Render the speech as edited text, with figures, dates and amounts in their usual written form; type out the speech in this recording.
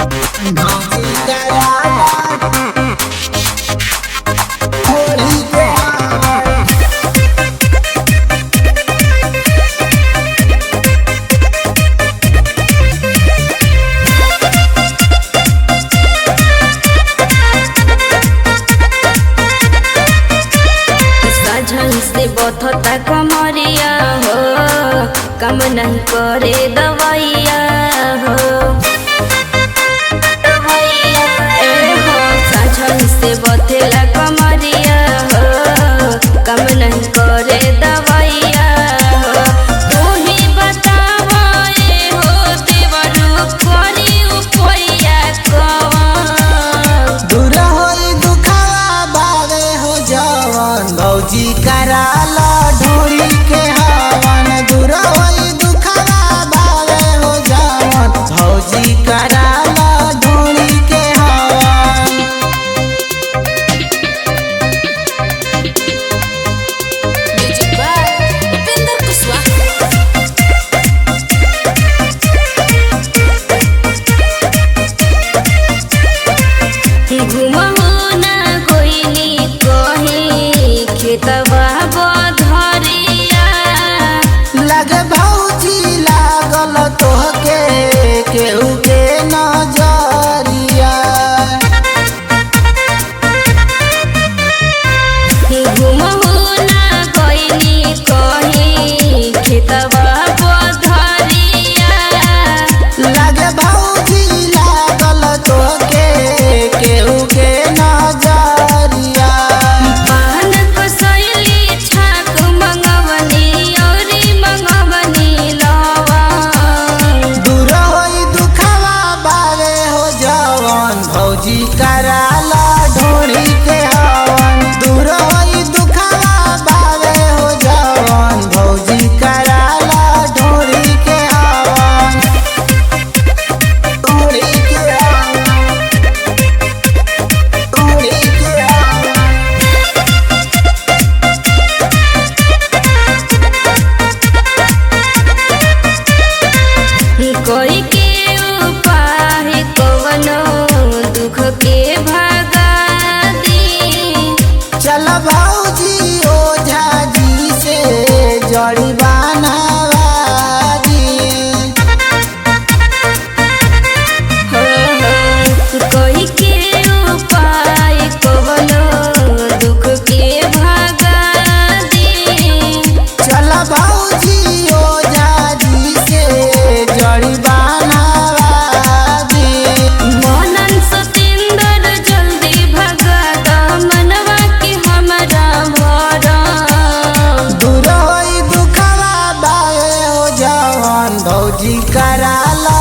भौजी कराला ढोरी के हवन। साझन से बथता कमरिया हो, कम नहीं करे दवाइया हो। साझन से बथेला कमरिया हो, कम नहीं करे दवाइया हो। तू ही बतावा ए हो देवरू करी उपैया कवन। दूर होई दुखवा बावे हो जवन भौजी कराला ढोरी के हवन। दूर होई दुखवा बावे हो जवन भौजी कराला ढोरी के हवन। उपेंद्र कुशवाहा। घुमहु ना कोइनी कहीं खेतवा बधरिया। लगे भौजी लागल तोहके केहू के नजरिया। घुमहु ना कोइनी कहीं खेतवा बधरिया। लगे भौजी लागल तोहके केहू के नजरिया। पान कसैली छाक मंगवनी औरी मंगवनी लवंग। दूर होई दुखवा बावे हो जवन भौजी कराला ढोरी के हवन। दूर होई दुखवा बावे हो जवन भौजी कराला ढोरी के हवन। ढोरी के हवन। ढोरी के हवन। कोई के उपाय कवनो दुख के भगा दी। चल भौजी ओझा जी से जड़ी बनवा दी। कोई के उपाय कवनो दुख के भगा दी। चल भौजी ओझा जी से जड़ी बनवा दी। मोनन सतेंद्र जल्दी भगा द मनवा के हमरा भरम। दूर होई दुखवा बावे हो जवन भौजी कराला